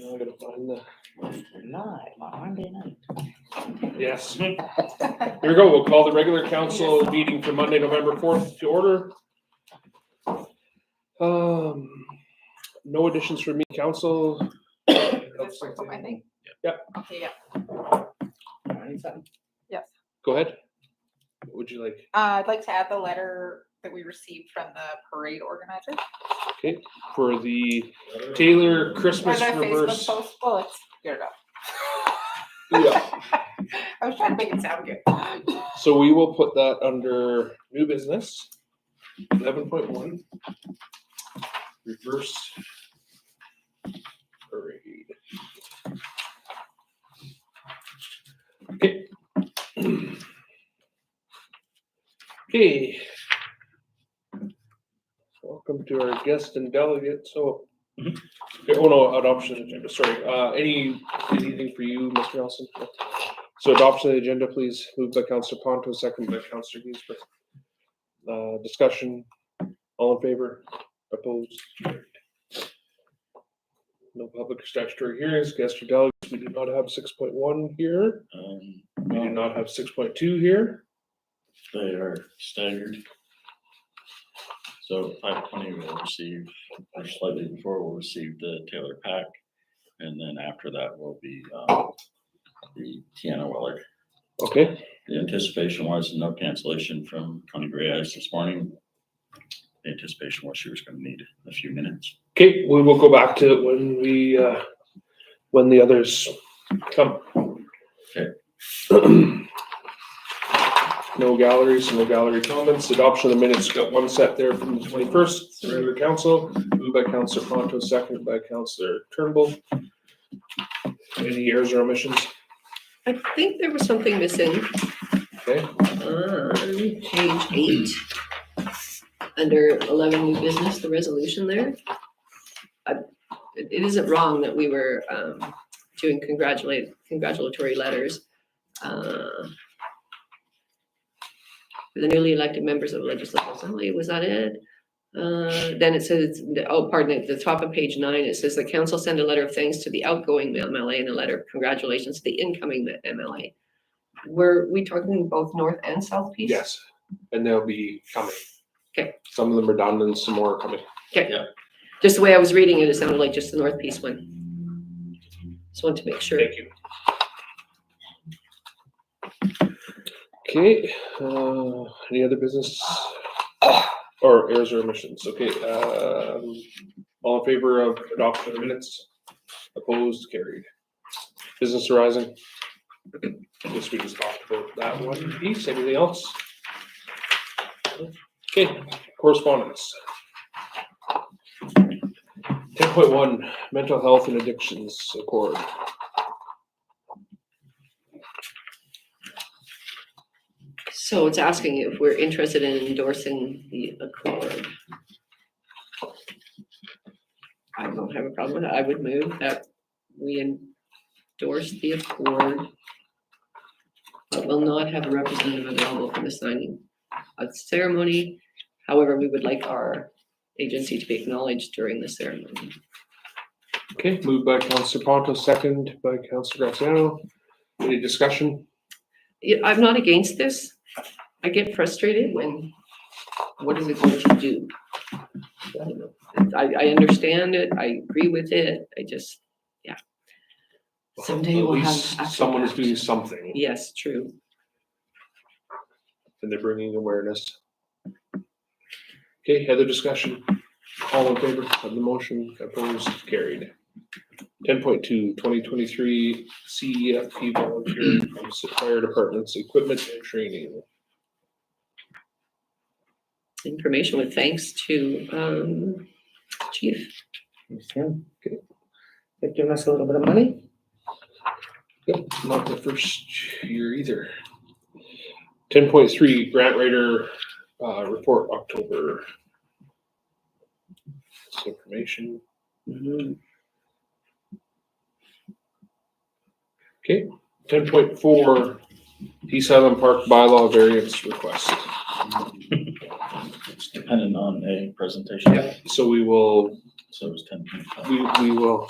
I'm gonna find the, Live on Monday night. yes. Here we go. We'll call the regular council meeting for Monday, November 4th to order. No additions from me, council. This one for my thing? Yep. Okay, yeah. Yes. Go ahead. What would you like? I'd like to add the letter that we received from the parade organizer. Okay, for the Taylor Christmas Or the reverse. Facebook post. Well, let's get it up. Yeah. I was trying to make it sound good. So we will put that under new business, 11.1, reverse parade. Okay. Okay. Welcome to our guest and delegate. So, okay, oh no, adoption agenda. Sorry. Anything for you, Mr. Nelson? So adoption of the agenda, please. Moved by Councillor Ponto, second by Councillor Ginsberg. Discussion. All in favor? Opposed? No public or statutory hearings. Guest or delegates. We do not have 6.1 here. We do not have 6.2 here. They are staggered. So 520 will receive, or slightly before we'll receive the Taylor Pack. And then after that will be the Tiana Weller. Okay. The anticipation was no cancellation from Connie Gray Ice this morning. The anticipation was she was going to need a few minutes. Okay, we will go back to it when we when the others come. Okay. No galleries, no gallery comments. Adoption of the minutes. Got one set there from the 21st. Regular council. Moved by Councillor Ponto, seconded by Councillor Turnbull. Any errors or omissions? I think there was something missing Okay. on page 8, under 11 new business, the resolution there. It isn't wrong that we were doing congratulatory letters for the newly elected members of the Legislative Assembly. Was that it? Then it says, oh, pardon me, at the top of page 9, it says the council send a letter of thanks to the outgoing MLA and a letter of congratulations to the incoming MLA. Were we talking both north and south piece? Yes, and they'll be coming. Okay. Some of them are done and some more are coming. Okay. Yeah. Just the way I was reading it, it sounded like just the north piece one. Just wanted to make sure. Thank you. Okay, any other business or errors or omissions? Okay, all in favor of adoption of minutes? Opposed? Carried. Business arising? I guess we just talked about that one piece. Anything else? Okay, correspondence. 10.1, mental health and addictions accord. So it's asking if we're interested in endorsing the accord. I don't have a problem with it. I would move that we endorse the accord, but will not have a representative available for the signing of the ceremony. However, we would like our agency to be acknowledged during the ceremony. Okay, moved by Councillor Ponto, second by Councillor Graziano. Any discussion? Yeah, I'm not against this. I get frustrated when, what is it going to do? I understand it, I agree with it, I just, yeah. Someday At we'll have. least actual someone is doing action. something Yes, true. and they're bringing awareness. Okay, other discussion? All in favor of the motion? Opposed? Carried. 10.2, 2023 CEFP volunteer from fire departments, equipment and training. Information with thanks to Chief. Okay. They're giving us a little bit of money. Yep, not the first year either. 10.3, grant writer report October. This information. Okay, 10.4, Peace Island Park bylaw variance request. It's dependent on a presentation. Yeah, so we will So it was 10.5. we will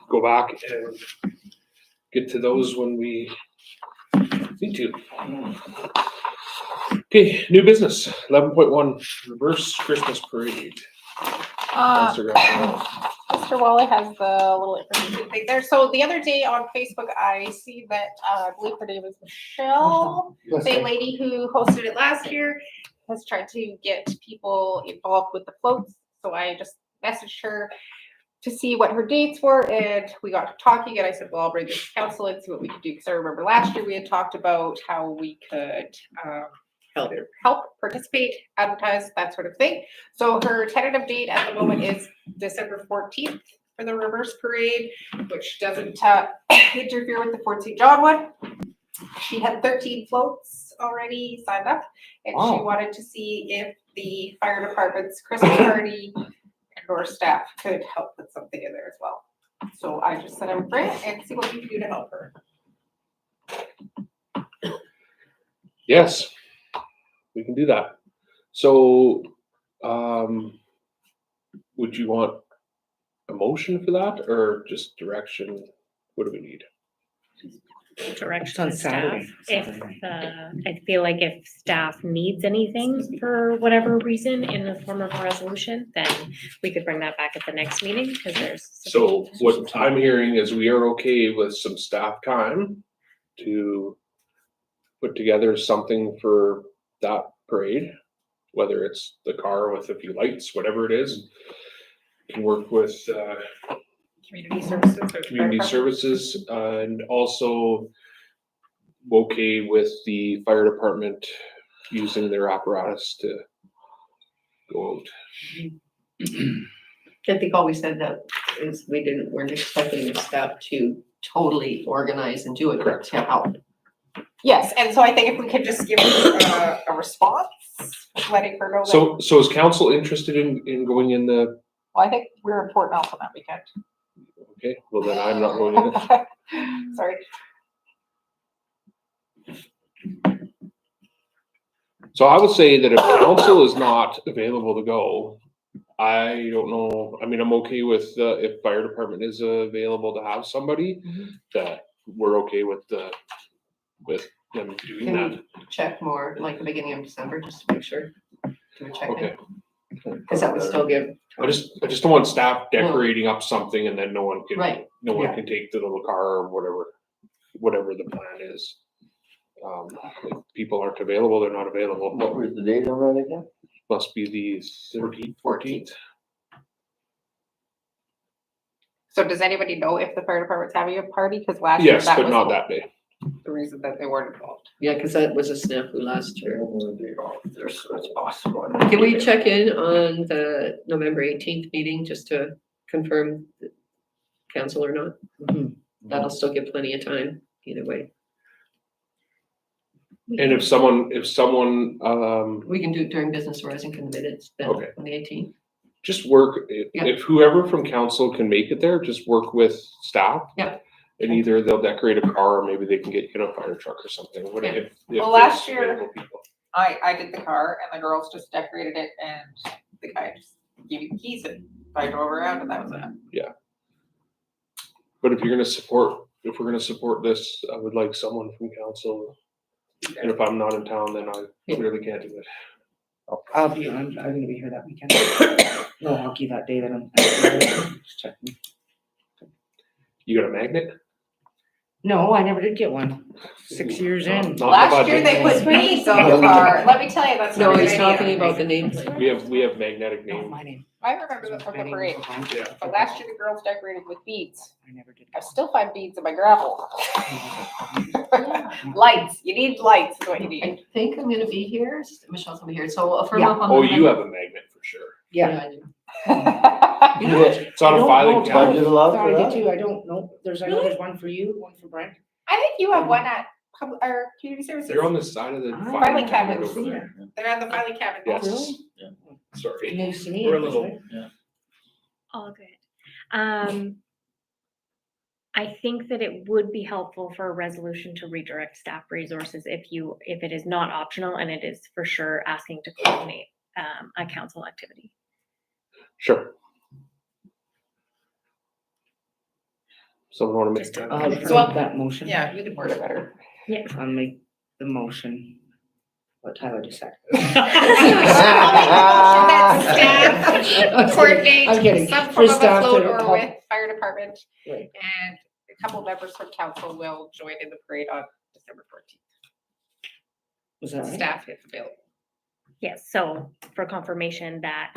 go back and get to those when we need to. Okay, new business, 11.1, reverse Christmas parade. Councillor Grafton. Mr. Wally has the little information thing there. So the other day on Facebook, I see that, I believe her name is Michelle, same lady who hosted it last year, has tried to get people involved with the floats. So I just messaged her to see what her dates were, and we got talking, and I said, well, I'll bring this to council and see what we can do. Because I remember last year we had talked about how we could help participate, advertise, that sort of thing. So her tentative date at the moment is December 14th for the reverse parade, which doesn't interfere with the Fort St. John one. She had 13 floats already signed up, and she Wow. wanted to see if the fire department's Christmas party and or staff could help with something in there as well. So I just said I would bring it and see what we can do to help her. Yes, we can do that. So, would you want a motion for that or just direction? What do we need? Direction on to staff. Saturday. If, I feel like if staff needs anything for whatever reason in the form of a resolution, then we could bring that back at the next meeting, because there's. So what I'm hearing is we are okay with some staff time to put together something for that parade, whether it's the car with a few lights, whatever it is. Can work with, Community services. or community fire services, and also okay with the fire department using their apparatus to go out. I think all we said that is weren't expecting the staff to totally organize and do it, but to help. Yes, and so I think if we could just give her a response, letting her know that, So is council interested in going in the, well, I think we're in Port Nelson that weekend. okay, well then I'm not going in it. Sorry. So I would say that if council is not available to go, I don't know, I mean, I'm okay with, if fire department is available to have somebody, that we're okay with with them doing Can that. we check more, like the beginning of December, just to make sure? Do a check Okay. Because that would still give. I just don't want staff decorating up something and then no one can, Right, no one Yeah. can take the little car or whatever the plan is. If people aren't available, they're not available. What was the date on that again? Must be the 14th. So does anybody know if the fire department's having a party? Because last year Yes, that but was not that day. the reason that they weren't involved. yeah, because that was a snafu last year. There's, it's possible. Can we check in on the November 18th meeting just to confirm the council or not? That'll still give plenty of time either way. And if someone, We can do it during business hours and can minutes then Okay. on the 18th. just work, Yeah. if whoever from council can make it there, just work with staff. Yeah. And either they'll decorate a car or maybe they can get, a fire truck or something. What Yeah. if Well, there's last year- available people. I did the car and the girls just decorated it and the guy just gave me the keys and I drove around and that was it. But if we're gonna support this, I would like someone from council. And if I'm not in town, then I Yeah. really can't do it. I'm gonna be here that weekend. No hockey that day, then I'm. Just checking. You got a magnet? No, I never did get one. 6 years Not in. in the Last year budget. they put beads on the car. Let me tell you, that's No, not a he's good idea. talking about the nameplate. We have magnetic No, name. my name. I remember them from the parade, Yeah. but last year the girls decorated with beads. I never did. I still find beads in my gravel. Lights, you need lights is what you need. I think I'm gonna be here. Michelle's gonna be here, so I'll firm Yeah. up on. Oh, the you have a magnet for sure. Yeah. I do. You know what? It's on I a don't filing know if cabinet. Budget allowed Thought for I that? did too. I don't know. I know there's one for you, one for Brent. I think you have one at our community services. They're on the side of the Ah. filing Filing cabinet cabinets. over there. They're on the filing cabinet. Yes. Really? Sorry. Never seen it. We're a little- All good. I think that it would be helpful for a resolution to redirect staff resources if it is not optional and it is for sure asking to coordinate a council activity. Sure. Someone want to make Just that? I'll So I'll- make that motion. Yeah, you can word it better. I'll make the motion. What Tyler just said. Staff coordinate I'm kidding. some For form of a staff float to or help- with fire department. Right. And a couple members from council will join in the parade on December 14th. Was that right? Staff if available. Yes, so for confirmation that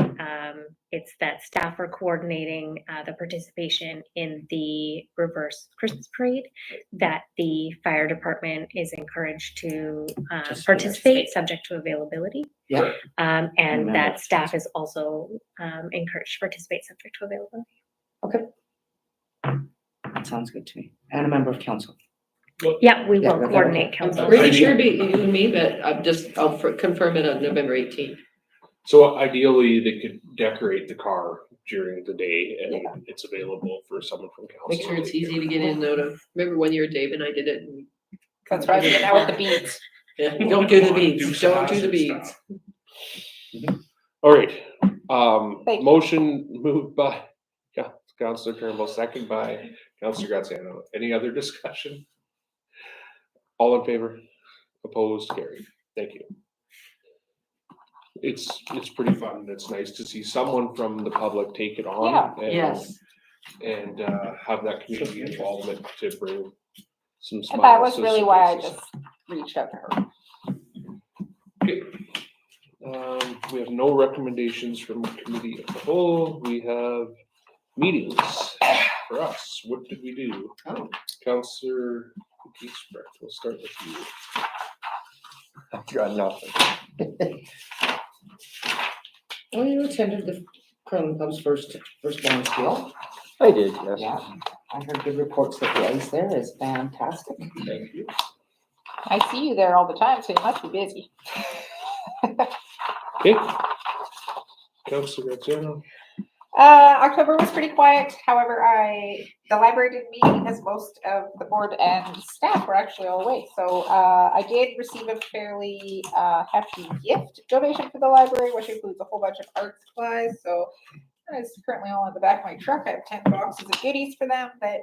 it's that staff are coordinating the participation in the reverse Christmas parade, that the fire department is encouraged to participate, subject to availability. Yeah. And Remember. that staff is also encouraged to participate, subject to availability. That sounds good to me. And a member of council. Yeah, we Yeah, will that's coordinate okay. I'm council. pretty sure it'd be you and me, but I'll confirm it on November 18th. So ideally, they could decorate the car during the day and it's available for someone from council. Make sure it's easy to get in and out of. Remember one year Dave and I did it? And That's right, and now with the beads. yeah, don't do the Do beads, some don't do the hazard beads. stuff. All right, Thank you. motion moved by Councillor Turnbull, second by Councillor Graziano. Any other discussion? All in favor? Opposed? Carried. Thank you. It's pretty fun. It's nice to see someone from the public take it on. Yeah. and- Yes. And have that community involvement to bring some smiles. And that was to really some why I faces. just reached out to her. Okay. We have no recommendations from committee of the whole. We have meetings for us. What did we do? Oh. Councillor Giesbrecht, we'll start with you. I've got nothing. Oh, you attended the Curling Club's first bond spiel. I did, yes. Yeah, I heard good reports that the ice there is fantastic. Thank you. I see you there all the time, so you must be busy. Okay. Councillor Graziano. October was pretty quiet. However, the library didn't meet because most of the board and staff were actually all away. So I did receive a fairly hefty gift donation for the library, which includes a whole bunch of art supplies. So it's currently all in the back of my truck. I have 10 boxes of goodies for them that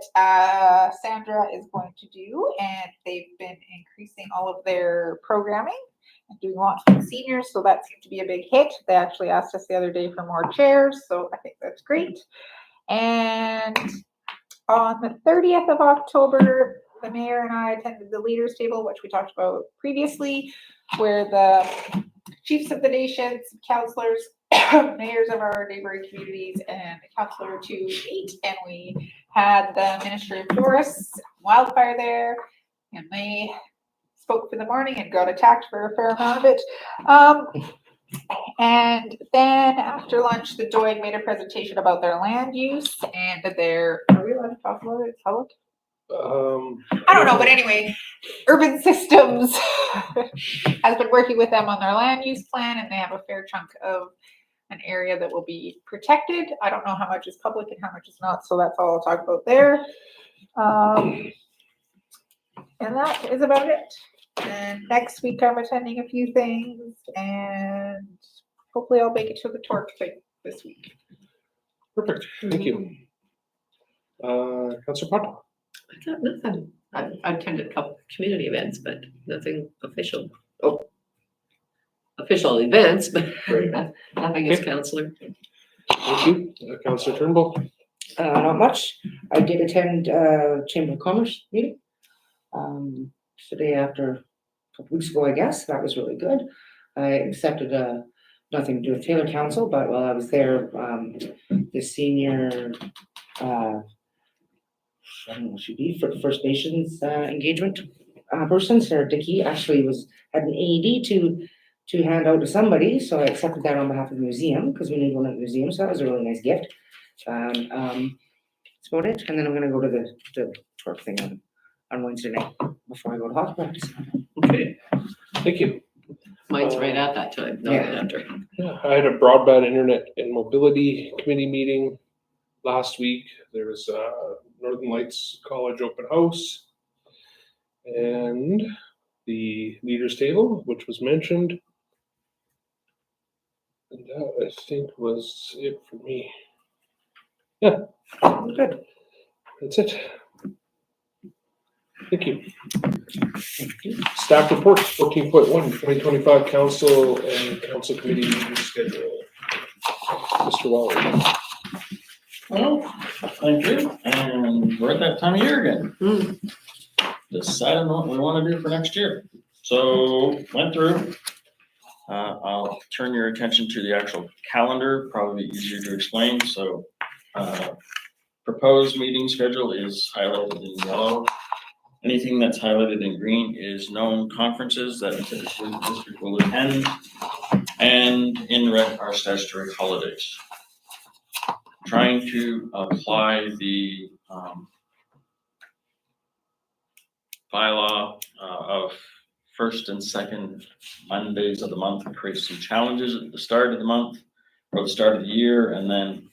Sandra is going to do, and they've been increasing all of their programming and doing lots for the seniors, so that seemed to be a big hit. They actually asked us the other day for more chairs, so I think that's great. And on the 30th of October, the mayor and I attended the leaders table, which we talked about previously, where the chiefs of the nations, councillors, mayors of our neighboring communities, and a councillor to meet, and we had the Minister of Forests, wildfire there, and they spoke for the morning and got attacked for a fair amount of it. And then after lunch, the DOIG made a presentation about their land use and are we allowed to talk about it in public? I don't know, but anyway, Urban Systems has been working with them on their land use plan, and they have a fair chunk of an area that will be protected. I don't know how much is public and how much is not, so that's all I'll talk about there. And that is about it. And next week I'm attending a few things, and hopefully I'll make it to the torque thing this week. Perfect, thank you. Councillor Ponto. I got nothing. I attended a couple of community events, but nothing official. Oh, official events, but Right. nothing as counselor. Thank you. Councillor Turnbull. Not much. I did attend Chamber of Commerce meeting. Today after a couple weeks ago, I guess. That was really good. I accepted nothing to do with Taylor Council, but while I was there, the senior I don't know what she'd be for First Nations engagement person, Sarah Dickey, actually had an AED to hand out to somebody, so I accepted that on behalf of the museum because we need one at the museum, so that was a really nice gift. That's about it, and then I'm gonna go to the twerk thing on Wednesday night before I go to hockey practice. Okay, thank you. Mine's right at that time, not right after. Yeah, I had a broadband internet and mobility committee meeting last week. There was Northern Lights College open house and the leaders table, which was mentioned. And that, I think, was it for me. Yeah, Good. that's it. Thank you. Staff reports, 14.1, 2025 council and council committee meeting schedule. Mr. Waller. Well, thank you, and we're at that time of year again. Deciding what we wanna do for next year. So, went through. I'll turn your attention to the actual calendar, probably easier to explain, so, proposed meeting schedule is highlighted in yellow. Anything that's highlighted in green is known conferences that typically the district will attend, and in red are statutory holidays. Trying to apply the bylaw of first and second Mondays of the month creates some challenges at the start of the month or the start of the year, and then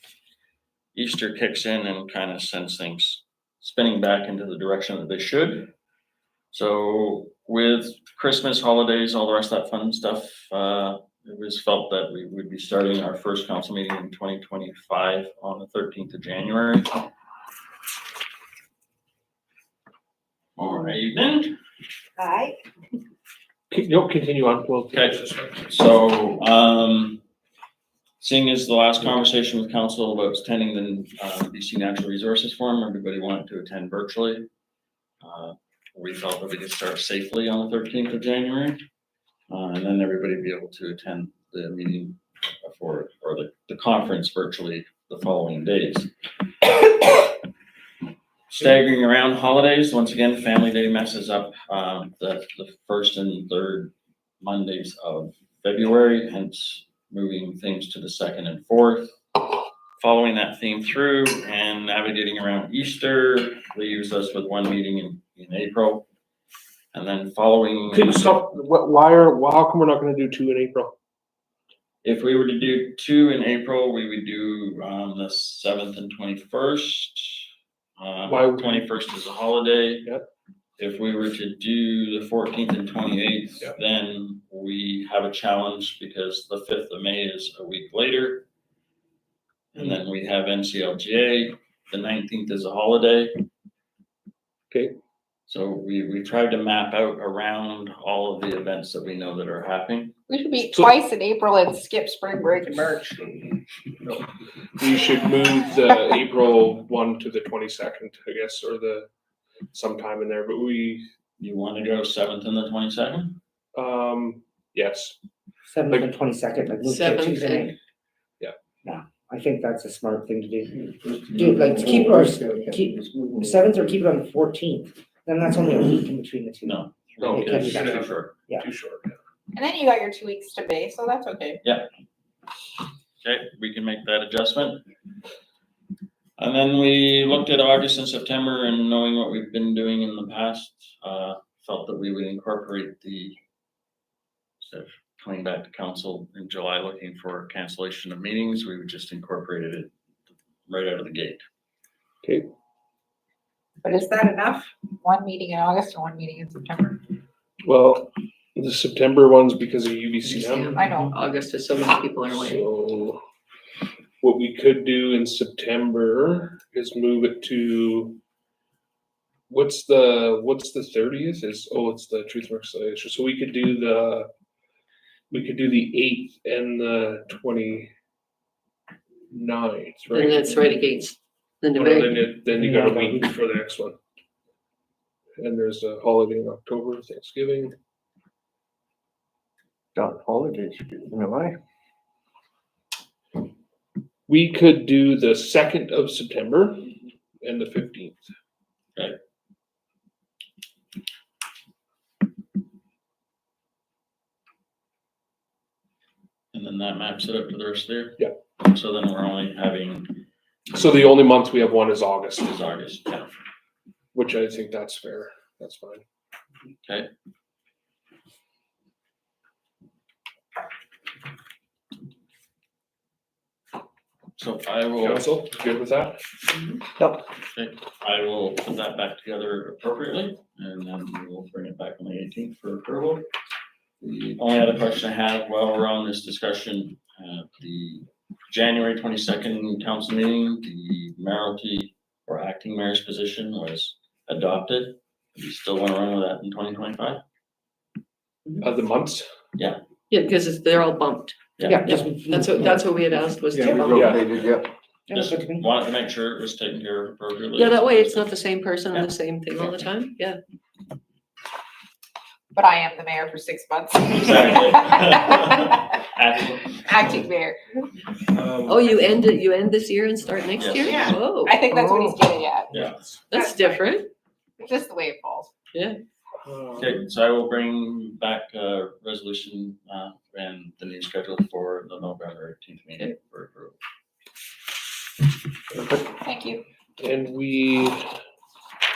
Easter kicks in and kind of sends things spinning back into the direction that they should. So with Christmas, holidays, all the rest of that fun stuff, it was felt that we would be starting our first council meeting in 2025 on the 13th of January. All right, then. Hi. You'll continue on. We'll Okay. So, seeing as the last conversation with council about attending the BC Natural Resources Forum, everybody wanted to attend virtually. We felt that we could start safely on the 13th of January. And then everybody be able to attend the meeting or the conference virtually the following days. Staggering around holidays, once again, Family Day messes up the first and third Mondays of February, hence moving things to the second and fourth. Following that theme through and navigating around Easter leaves us with one meeting in April. And then following. Can you stop? How come we're not gonna do 2 in April? If we were to do 2 in April, we would do the 7th and 21st. Why would- 21st is a holiday. Yep. If we were to do the 14th and 28th, Yep. then we have a challenge because the 5th of May is a week later. And then we have NCLGA, the 19th is a holiday. Okay. So we tried to map out around all of the events that we know that are happening. We should meet So- twice in April and skip spring break in March. We should move the April 1 to the 22nd, I guess, or the sometime in there, but You want to go 7th and the 22nd? yes. 7th and 22nd, like move to 7th Tuesday and- night. Yeah. No, I think that's a smart thing to do. Do like to keep 7th or keep it on the 14th. Then that's only a week in between the two. No. No, it can be It's done. too short. Yeah. Too short. And then you got your 2 weeks to May, so that's okay. Okay, we can make that adjustment. And then we looked at August and September and knowing what we've been doing in the past, felt that we would incorporate instead of coming back to council in July looking for cancellation of meetings, we would just incorporated it right out of the gate. Okay. But is that enough? One meeting in August or one meeting in September? Well, the September one's because of UBCM. I know. August is so many people are away. So what we could do in September is move it to, what's the 30th it's the Truth and Reconciliation. So we could do the 8th and the 29th, right? And that's right against the Well, November. then you got a week before the next one. And there's a holiday in October, Thanksgiving. Got holidays, am I? We could do the 2nd of September and the 15th. And then that maps it up to the rest of the year? Yeah. So then we're only having So the only month we have one is August, is August, yeah. which I think that's fair. That's fine. Okay. So I will. Council, good with that? Okay, I will put that back together appropriately, and then we will bring it back on the 18th for approval. The only other question I have while we're on this discussion, the January 22nd council meeting, the mayoralty or acting mayor's position was adopted. You still wanna run with that in 2025? The months? Yeah, because they're all bumped. Yeah, That's what we had asked was to Yeah, we bump. rotated, yeah. Yeah, Just good to me. wanted to make sure it was taken care of appropriately. Yeah, that way it's not the same person on the same thing all the time, yeah. But I am the mayor for 6 months. Exactly. Acting. Acting mayor. Oh, you end this year and start next Yes. year? Yeah. Oh, I think that's what he's getting at. Yeah. that's different. It's just the way it falls. Okay, so I will bring back a resolution, and the new schedule for the November 18th meeting for approval. Thank you. And we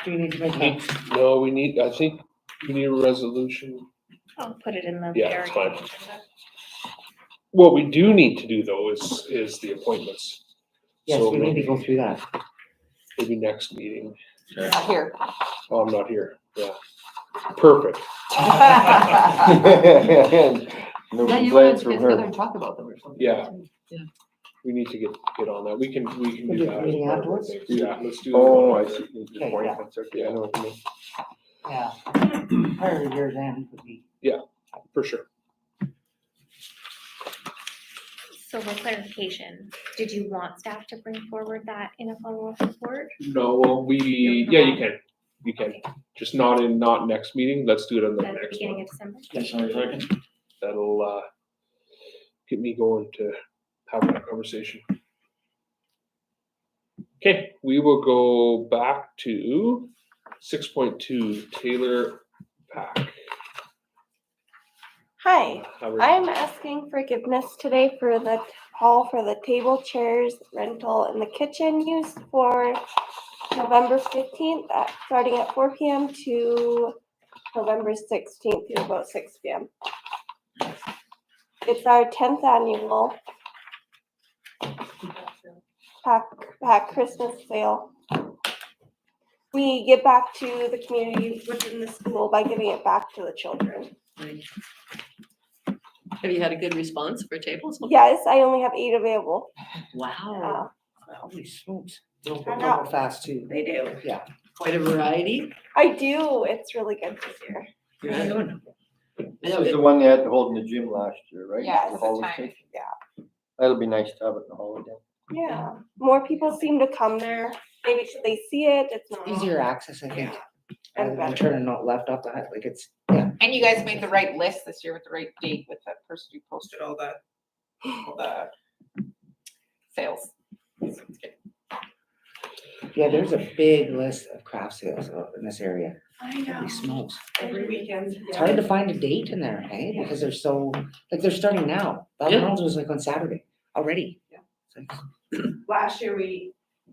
Do you need to make need, that? no, we need, I think we need a resolution. I'll put it in the. Yeah, it's very fine. agenda. What we do need to do though is the appointments. Yes, So we need to maybe, go through that. maybe next meeting. Okay. Not here. Oh, I'm not here. Yeah. Perfect. No Yeah, you complaints wanted to get from her. together and talk about them or something. Yeah. Yeah. We need to get on that. We can We'll do do the that. as meeting part of our afterwards? thing. Yeah, let's do. Oh, that. I see. The Okay, appointments, okay, I know what you mean. Yeah. Prior to year's end would be. For sure. So for clarification, did you want staff to bring forward that in a follow-up report? No, well, yeah, you can. You can. Just not next meeting. Let's do it on the At the next beginning one. of December? December 2nd? That'll get me going to have that conversation. Okay, we will go back to 6.2 Taylor Pack. Hi, Howard. I'm asking forgiveness today for the hall for the table, chairs, rental, and the kitchen use for November 15th, starting at 4 p.m. to November 16th to about 6 p.m. It's our 10th annual pack Christmas sale. We give back to the community within the school by giving it back to the children. Right. Have you had a good response for tables? Yes, I only have 8 available. Wow, Holy smokes. They'll I go know. fast too. They do. quite a variety. I do. It's really good this year. This is the one they had to hold in the gym last year, right? Yes, The the holiday time, station? yeah. That'll be nice to have it in the holiday. Yeah. More people seem to come there. Maybe 'cause they see it. It's not Easier access, I think. And Rather than better. turning not left off the hut, like it's, And you guys made the right list this year with the right date with the person who posted all the sales. So it's good. yeah, there's a big list of craft sales in this area. I Holy smokes. Every weekend. It's hard to find a date in there, hey, because they're so, like, they're starting now. Valentine's was like on Saturday already. Yeah. It's like, Last year,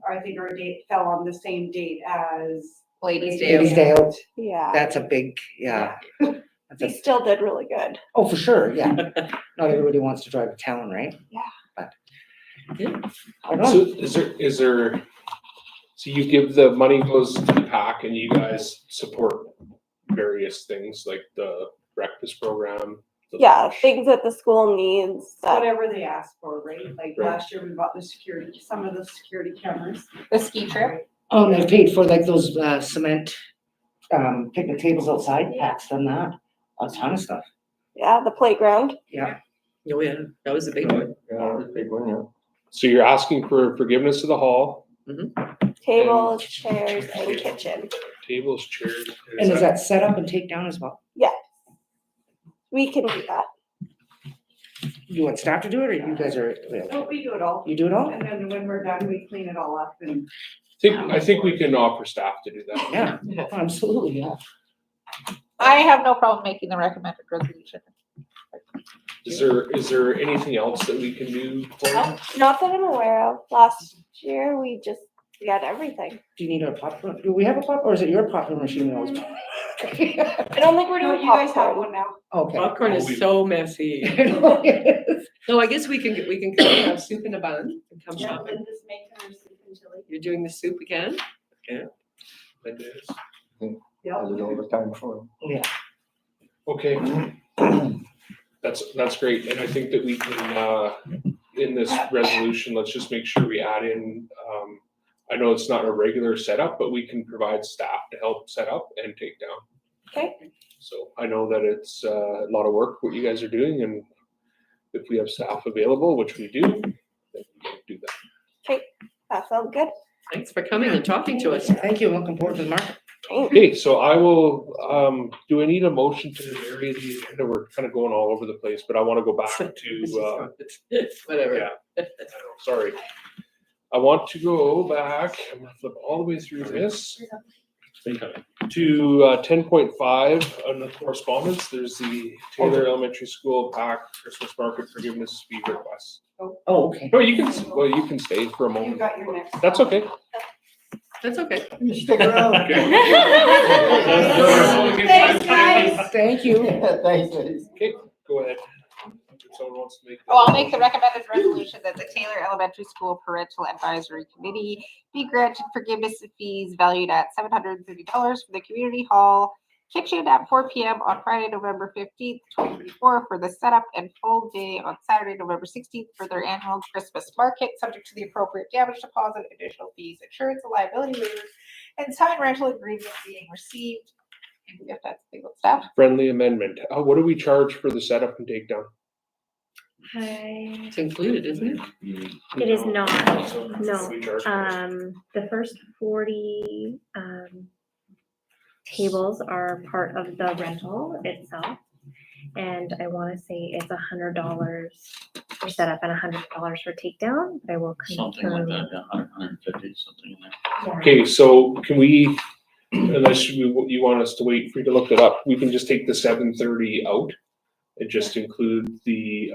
I think our date fell on the same date as. Ladies' Ladies' Day. Day out, Yeah. that's a big, yeah. That's We a, still did really good. oh, for sure, yeah. Not everybody wants to drive to town, right? Yeah. But. Yeah. I don't So know. is there, so you give the money goes to the pack and you guys support various things like the breakfast program? the Yeah, lunch? things that the school needs. that- Whatever they asked for, right? Like Right. last year, we bought some of the security cameras. The ski trip. They paid for like those cement picnic tables outside, Pat's done that, a ton of stuff. Yeah, the playground. Oh, yeah, that was a big one. Yeah, that was a big one, yeah. So you're asking for forgiveness of the hall, Tables, chairs, and kitchen. tables, chairs. And is that set up and take down as well? We can do that. You want staff to do it or you guys are, No, we do it all. you do it all? And then when we're done, we clean it all up and. I think we can offer staff to do that. Yeah, absolutely, yeah. I have no problem making the recommended resolution. Is there anything else that we can do for you? Not that I'm aware of. Last year, we had everything. Do you need a popcorn? Do we have a pop, or is it your popcorn machine that was? I don't think we're No, doing you guys have popcorn. one now. Okay. Popcorn Oh, is we- so messy. Yes. No, I guess we can come and have soup in a bun and come shop. Linda's making her soup and chili. You're doing the soup again? It is. Has it all the time for them. Okay. That's great, and I think that we can, in this resolution, let's just make sure we add in, I know it's not a regular setup, but we can provide staff to help help set up and take down. Okay. So I know that it's a lot of work what you guys are doing, and if we have staff available, which we do, then we can do that. That sounds good. Thanks for coming and talking to us. Thank you, looking forward to the market. Thanks. Okay, so I will, do I need a motion to vary the agenda? We're kind of going all over the place, but I want to go back to, Whatever. yeah. I know, sorry. I want to go back, I'm gonna flip all the way through this. To 10.5 on the correspondence, there's the Taylor Elementary School PAC Christmas Market Forgiveness Fee Request. Oh, okay. No, you can, well, you can stay for a You moment. got your next. That's okay. That's okay. Stick around. Thanks, guys. Thank you. Thanks, ladies. Okay, go ahead. If someone wants to make. Oh, I'll make the recommended resolution that the Taylor Elementary School Parental Advisory Committee be granted forgiveness of fees valued at $730 for the community hall kitchen at 4 p.m. on Friday, November 15th, 2024 for the setup and full day on Saturday, November 16th for their annual Christmas market, subject to the appropriate damage deposit, additional fees, insurance and liability waivers, and signed rental agreement being received. If that's legal staff. Friendly amendment. What do we charge for the setup and takedown? It's included, isn't it? It is not, no. We charge. The first 40, tables are part of the rental itself. And I wanna say it's $100 for setup and $100 for takedown, but I will Something like confirm. that, yeah, 150, something in there. Yeah. Okay, so can we, unless you want us to wait for you to look it up, we can just take the 730 out and just include the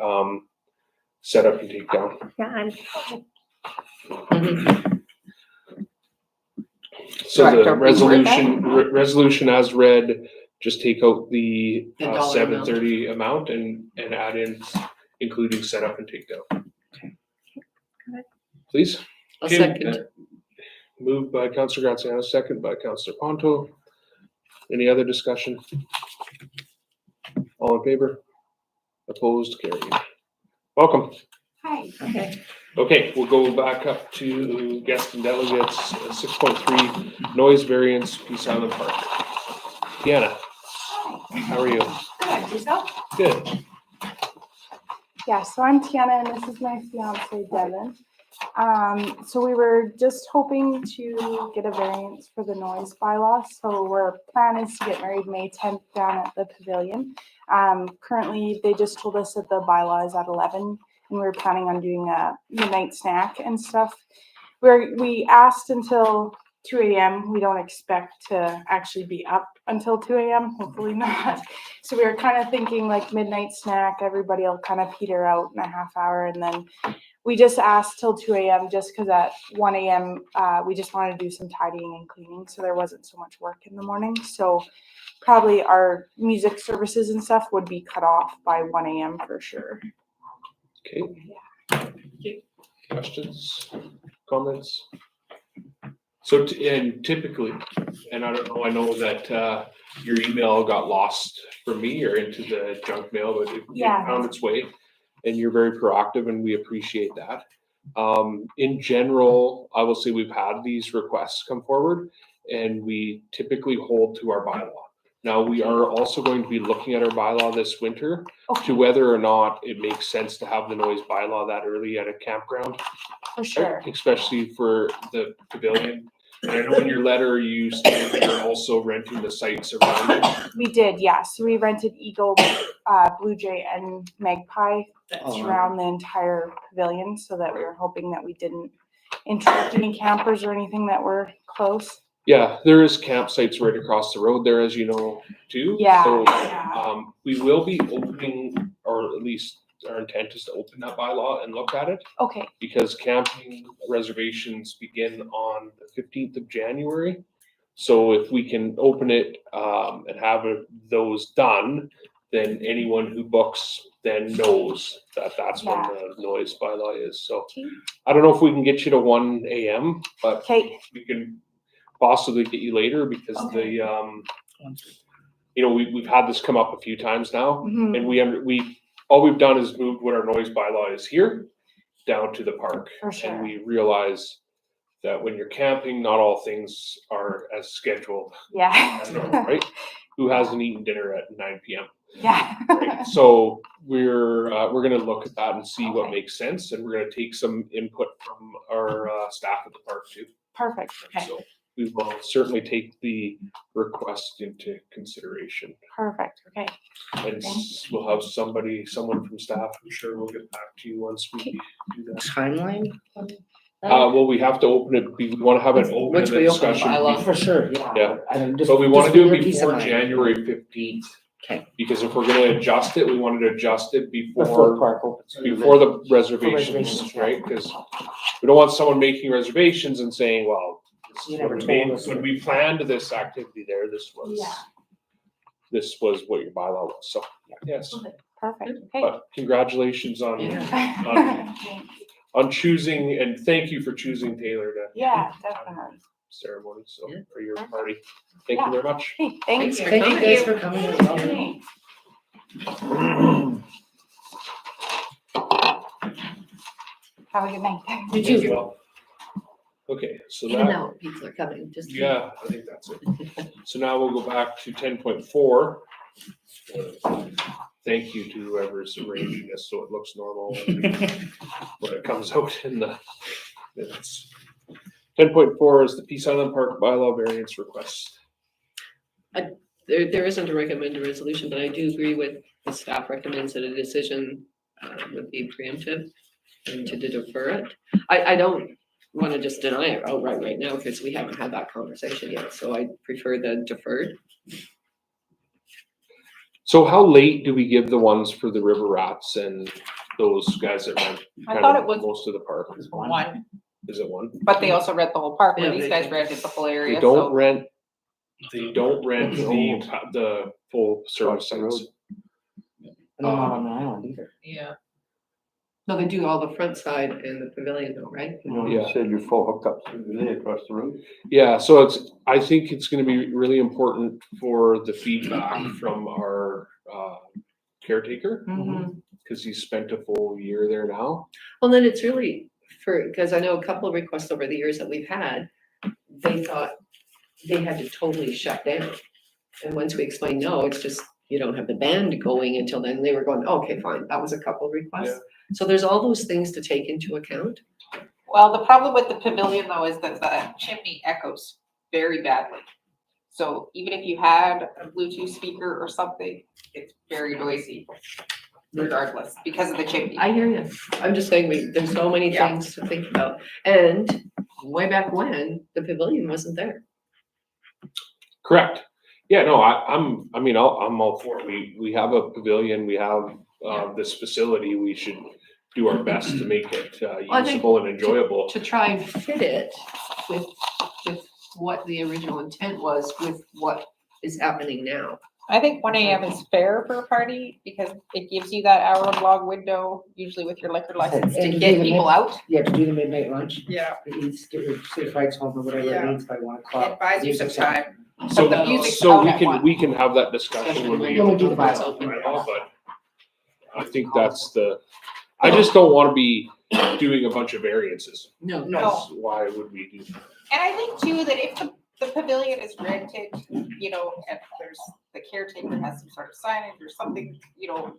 setup and takedown. Yeah, I'm, Mhm. So Correct, the are we worth that? resolution as read, just take out the The dollar amount. 730 amount and add in including setup and takedown. Please. I'll Okay, second. Moved by Councillor Graziano, second by Councillor Ponto. Any other discussion? All in favor? Opposed, carried. Welcome. Hi. Okay. Okay, we'll go back up to guests and delegates, 6.3 noise variance, Peace Island Park. Deanna, how are you? Good, yourself? Good. Yeah, so I'm Tiana and this is my fiance Devin. So we were just hoping to get a variance for the noise bylaw. So our plan is to get married May 10th down at the pavilion. Currently, they just told us that the bylaw is at 11 and we were planning on doing a midnight snack and stuff. We asked until 2 a.m. We don't expect to actually be up until 2 a.m. Hopefully not. So we were kind of thinking like midnight snack, everybody will kind of peter out in a half hour. And then we just asked till 2 a.m. just because at 1 a.m. We just wanted to do some tidying and cleaning. So there wasn't so much work in the morning. So probably our music services and stuff would be cut off by 1 a.m. for sure. Okay. Questions, comments? So, and typically, and I don't know, I know that your email got lost from me or into the junk mail, but it Yeah. found its way. And you're very proactive and we appreciate that. In general, I will say we've had these requests come forward and we typically hold to our bylaw. Now, we are also going to be looking at our bylaw this winter to whether or not it makes sense to have the noise bylaw that early at a campground. For sure. Especially for the pavilion. And I know in your letter, you stated you're also renting the sites around it. We did, yeah. So we rented Eagle, Blue Jay, and Magpie Oh, wow. around the entire pavilion so that we were hoping that we didn't interrupt any campers or anything that were close. Yeah, there is campsites right across the road there, as you know, too. Yeah, So, yeah. we will be opening, or at least our intent is to open that bylaw and look at it. Okay, Because camping reservations begin on the 15th of January. So if we can open it and have those done, then anyone who books then knows that that's when the noise bylaw is. So Okay. I don't know if we can get you to 1 a.m., but okay, we can possibly get you later because Okay. you know, we've had this come up a few times now. mhm, And all we've done is moved what our noise bylaw is here down to the park. for And sure. we realize that when you're camping, not all things are as scheduled Yeah. as normal, right? Who hasn't eaten dinner at 9 p.m.? Yeah. Right? So we're gonna look at that and see what makes sense, and we're gonna take some input from our staff at the park too. Perfect. Okay. So we will certainly take the request into consideration. Perfect. Okay. And we'll have someone from staff, I'm sure we'll get back to you once we do that. Timeline? Well, we have to open it, we wanna have it open Once in the we open the discussion. bylaw. For sure, yeah. Yeah. And just- But we just wanna for do your it peace of before mind. January 15th. Okay. Because if we're gonna adjust it, we wanted to adjust it Before before park opens. the reservations, reservations, yeah. right? Because we don't want someone making reservations and saying, well, this You is never what we told made, us. when we planned this activity there, this Yeah. was what your bylaw was, so, yes. Perfect. Okay. But congratulations on choosing, and thank you for choosing Taylor to Yeah, definitely. ceremony, so, Yeah. for your party. Thank you very much. Okay, thank you. Thank you guys for coming as well. Have a good night. Did you? Well, okay, so Even that, now, people are coming, just. yeah, I think that's it. So now we'll go back to 10.4. Thank you to whoever's arranging this so it looks normal when it comes out in the minutes. 10.4 is the Peace Island Park bylaw variance request. There isn't a recommended resolution, but I do agree with the staff recommends that a decision would be preemptive and to defer it. I don't want to just deny it outright right now because we haven't had that conversation yet, so I prefer the deferred. So how late do we give the ones for the river rats and those guys that rent I kind thought of it was most of the park? one, Is it one? but they also rent the whole park, where Yeah, these they guys do. rented the whole They area, don't so. rent, the full service Across the sites. And I'm not on the island either. Yeah. No, they do all the front side and the pavilion though, right? You know, you Yeah. said you're full hooked up to the lay across the road. Yeah, so I think it's gonna be really important for the feedback from our caretaker, cause he's spent a full year there now. Well, then it's really because I know a couple of requests over the years that we've had, they thought they had to totally shut down. And once we explained, no, it's just, you don't have the band going until then, they were going, okay, fine, that was a couple of requests. So there's all those things to take into account. Well, the problem with the pavilion though is that the chimney echoes very badly. So even if you had a Bluetooth speaker or something, it's very noisy regardless, because of the chimney. I hear you. I'm just saying, there's so many Yeah. things to think about. And way back when, the pavilion wasn't there. Correct. Yeah, no, I'm all for it. We have a pavilion, we have, this facility, we should do our best to make it, I think usable and enjoyable. To try and fit it with what the original intent was with what is happening now. I think 1 AM is fair for a party, because it gives you that hour-long window, usually with your liquor license, And to to get do the people mid- out. Yeah, to do the midnight lunch. Yeah. It needs to get your city fights home or whatever Yeah. it needs by 1 o'clock. It buys you some Music's on. time. So, But the music's so out we at can, one. we can have that discussion when we. When we do the bylaw, bylaw. But I think that's I just don't wanna be doing a bunch of variances. No. That's why would we do that? And I think too, that if the pavilion is rented, you know, and there's, the caretaker has some sort of signage or something, you know,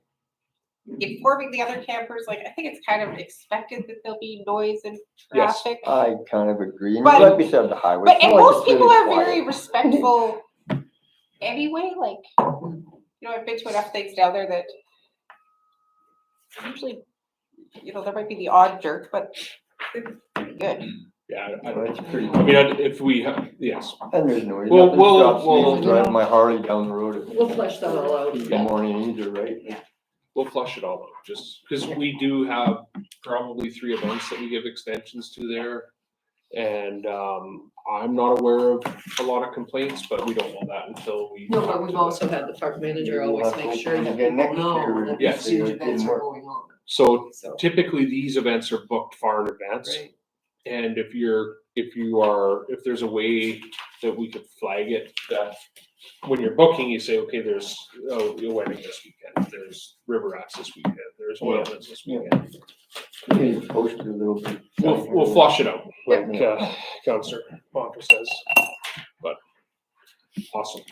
informing the other campers, like, I think it's kind of expected that there'll be noise and Yes. traffic. I kind of agree, and But- like we said, the highway. But, and it's most really people are quiet. very respectful anyway, like, you know, I've been to enough things down there that usually, you know, there might be the odd jerk, but they're pretty good. Yeah, It's pretty. I mean, if we have, yes, And there's noise. Well, Nothing we'll- stops me we'll- from driving my Harley down the road We'll flesh that all out. in the morning either, right? we'll flush it all out, just because we do have probably 3 events that we give extensions to there. And, I'm not aware of a lot of complaints, but we don't know that until we. No, talk but we've to also them. had the park manager We'll always have to make sure open that again people next know year that Yes. these it events didn't are work. going on. So So, typically, these events are booked far in advance. right. And if there's a way that we could flag it, that when you're booking, you say, okay, there's a wedding this weekend, there's river rats this weekend, there's oil that's this weekend. Maybe posted a little bit. We'll flush it out, like, Yeah. Counselor Ponto says, but, awesome.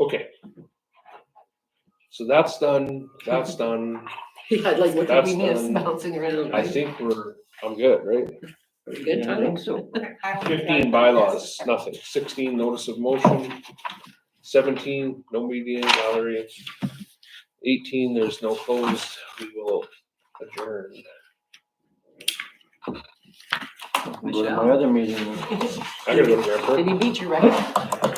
Okay. So that's done, Yeah, like what did That's we miss done. bouncing around? I think I'm good, right? Pretty good, Yeah, I Tony? think so. 15 bylaws, nothing. 16 notice of motion. 17, no media gallery. 18, there's no closed. We will adjourn. Go to my other meeting. I gotta go to Grand Prairie. Did he beat your record?